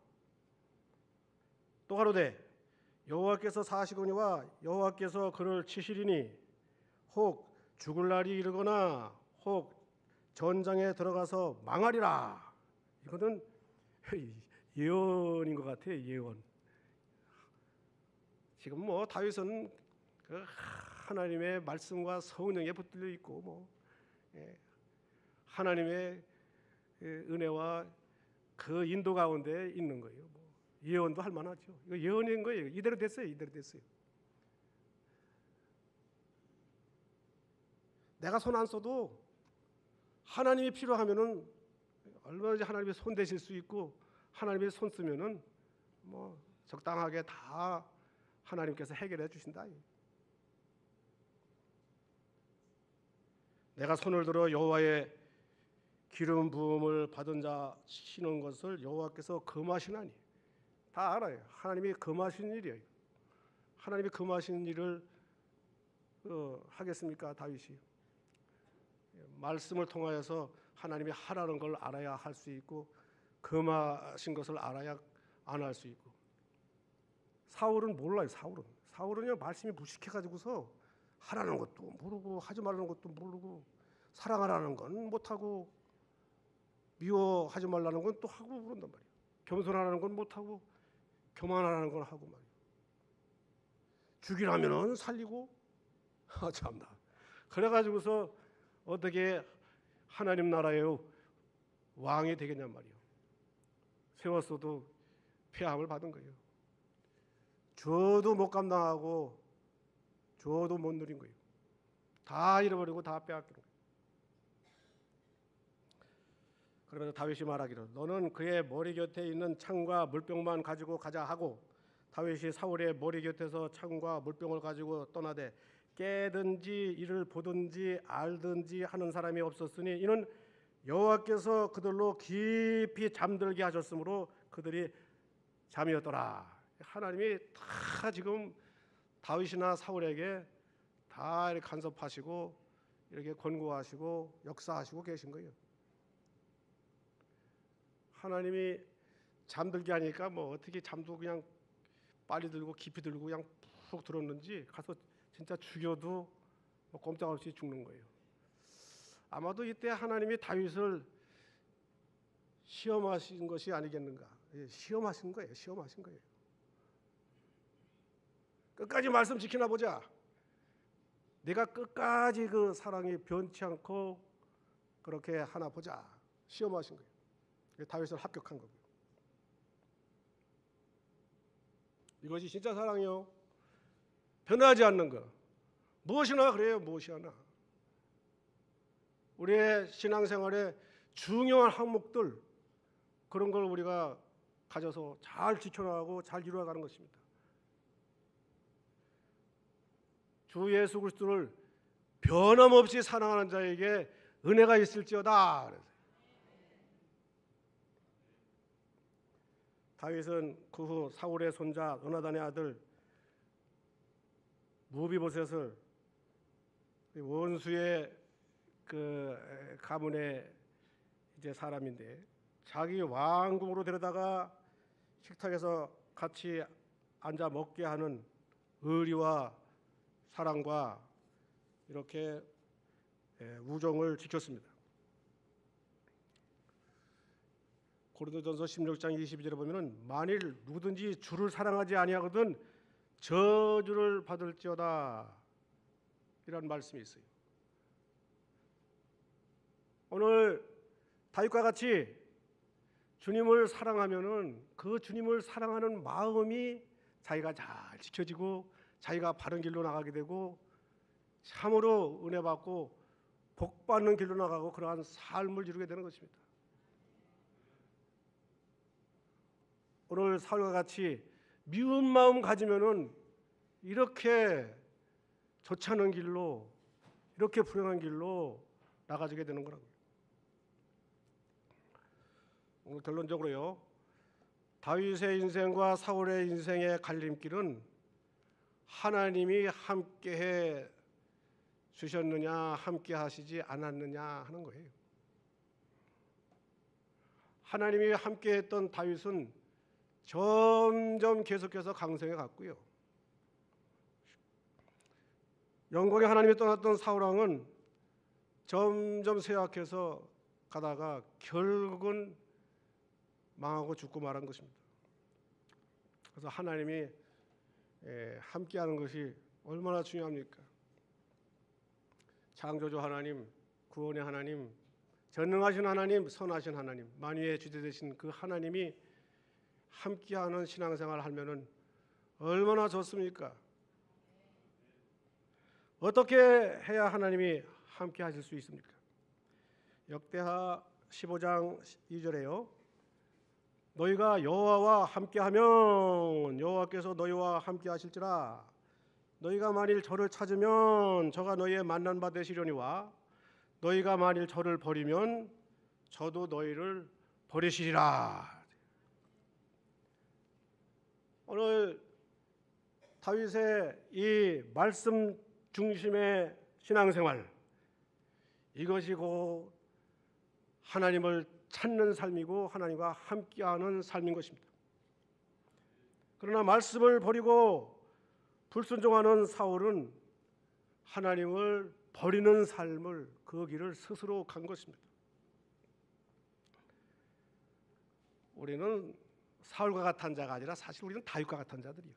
또 가로되 여호와께서 사시거니와 여호와께서 그를 치시리니 혹 죽을 날이 이르거나 혹 전장에 들어가서 망하리라. 이거는 예언인 것 같아요. 예언. 지금 뭐 다윗은 그 하나님의 말씀과 성령에 붙들려 있고 뭐 하나님의 은혜와 그 인도 가운데 있는 거예요. 뭐 예언도 할 만하죠. 이거 예언인 거예요. 이대로 됐어요. 이대로 됐어요. 내가 손 안 써도 하나님이 필요하면은 얼마든지 하나님의 손 대실 수 있고 하나님의 손 쓰면은 뭐 적당하게 다 하나님께서 해결해 주신다. 내가 손을 들어 여호와의 기름 부음을 받은 자 치는 것을 여호와께서 금하시나니. 다 알아요. 하나님이 금하신 일이에요. 하나님이 금하신 일을 하겠습니까? 다윗이 말씀을 통하여서 하나님이 하라는 걸 알아야 할 수 있고 금하신 것을 알아야 안 할 수 있고. 사울은 몰라요. 사울은요 말씀이 무식해가지고서 하라는 것도 모르고 하지 말라는 것도 모르고 사랑하라는 건 못하고 미워하지 말라는 건 또 하고 그런단 말이에요. 겸손하라는 건 못하고 교만하라는 건 하고 말이에요. 죽이라면은 살리고 참나. 그래가지고서 어떻게 하나님 나라의 왕이 되겠냔 말이에요. 세웠어도 폐함을 받은 거예요. 줘도 못 감당하고 줘도 못 누린 거예요. 다 잃어버리고 다 빼앗긴 거예요. 그러면서 다윗이 말하기를 너는 그의 머리 곁에 있는 창과 물병만 가지고 가자 하고 다윗이 사울의 머리 곁에서 창과 물병을 가지고 떠나되 깨든지 이를 보든지 알든지 하는 사람이 없었으니 이는 여호와께서 그들로 깊이 잠들게 하셨으므로 그들이 잠이었더라. 하나님이 다 지금 다윗이나 사울에게 다 이렇게 간섭하시고 이렇게 권고하시고 역사하시고 계신 거예요. 하나님이 잠들게 하니까 뭐 어떻게 잠도 그냥 빨리 들고 깊이 들고 그냥 푹 들었는지 가서 진짜 죽여도 뭐 꼼짝없이 죽는 거예요. 아마도 이때 하나님이 다윗을 시험하신 것이 아니겠는가. 시험하신 거예요. 시험하신 거예요. 끝까지 말씀 지키나 보자. 내가 끝까지 그 사랑이 변치 않고 그렇게 하나 보자. 시험하신 거예요. 다윗을 합격한 거고요. 이것이 진짜 사랑이요. 변하지 않는 거. 무엇이나 그래요. 무엇이 하나. 우리의 신앙생활에 중요한 항목들, 그런 걸 우리가 가져서 잘 지켜나가고 잘 이루어가는 것입니다. 주 예수 그리스도를 변함없이 사랑하는 자에게 은혜가 있을지어다. 다윗은 그 후 사울의 손자 요나단의 아들 무비보셋을 원수의 그 가문의 이제 사람인데 자기 왕궁으로 데려다가 식탁에서 같이 앉아 먹게 하는 의리와 사랑과 이렇게 우정을 지켰습니다. 고린도전서 16장 22절에 보면은 만일 누구든지 주를 사랑하지 아니하거든 저주를 받을지어다 이라는 말씀이 있어요. 오늘 다윗과 같이 주님을 사랑하면은 그 주님을 사랑하는 마음이 자기가 잘 지켜지고 자기가 바른 길로 나가게 되고 참으로 은혜 받고 복 받는 길로 나가고 그러한 삶을 이루게 되는 것입니다. 오늘 사울과 같이 미운 마음 가지면은 이렇게 좋지 않은 길로 이렇게 불행한 길로 나가지게 되는 거라고요. 오늘 결론적으로요. 다윗의 인생과 사울의 인생의 갈림길은 하나님이 함께해 주셨느냐 함께 하시지 않았느냐 하는 거예요. 하나님이 함께했던 다윗은 점점 계속해서 강성해 갔고요. 영광의 하나님이 떠났던 사울왕은 점점 쇠약해서 가다가 결국은 망하고 죽고 말한 것입니다. 그래서 하나님이 함께하는 것이 얼마나 중요합니까? 창조주 하나님, 구원의 하나님, 전능하신 하나님, 선하신 하나님, 만유의 주대 되신 그 하나님이 함께하는 신앙생활을 하면은 얼마나 좋습니까? 어떻게 해야 하나님이 함께 하실 수 있습니까? 역대하 15장 2절에요. 너희가 여호와와 함께하면 여호와께서 너희와 함께 하실지라. 너희가 만일 저를 찾으면 저가 너희의 만난 바 되시려니와 너희가 만일 저를 버리면 저도 너희를 버리시리라. 오늘 다윗의 이 말씀 중심의 신앙생활, 이것이 곧 하나님을 찾는 삶이고 하나님과 함께하는 삶인 것입니다. 그러나 말씀을 버리고 불순종하는 사울은 하나님을 버리는 삶을 그 길을 스스로 간 것입니다. 우리는 사울과 같은 자가 아니라 사실 우리는 다윗과 같은 자들이요.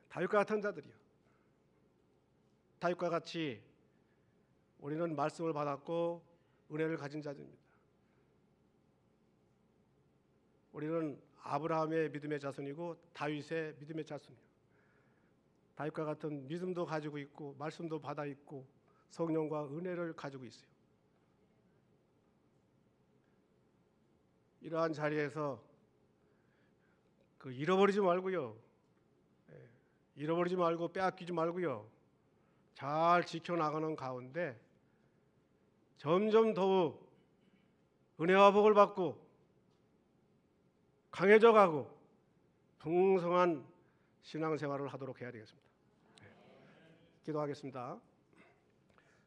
다윗과 같은 자들이요. 다윗과 같이 우리는 말씀을 받았고 은혜를 가진 자들입니다. 우리는 아브라함의 믿음의 자손이고 다윗의 믿음의 자손이요. 다윗과 같은 믿음도 가지고 있고 말씀도 받아 있고 성령과 은혜를 가지고 있어요. 이러한 자리에서 잃어버리지 말고요. 잃어버리지 말고 빼앗기지 말고요. 잘 지켜나가는 가운데 점점 더욱 은혜와 복을 받고 강해져 가고 풍성한 신앙생활을 하도록 해야 되겠습니다. 기도하겠습니다.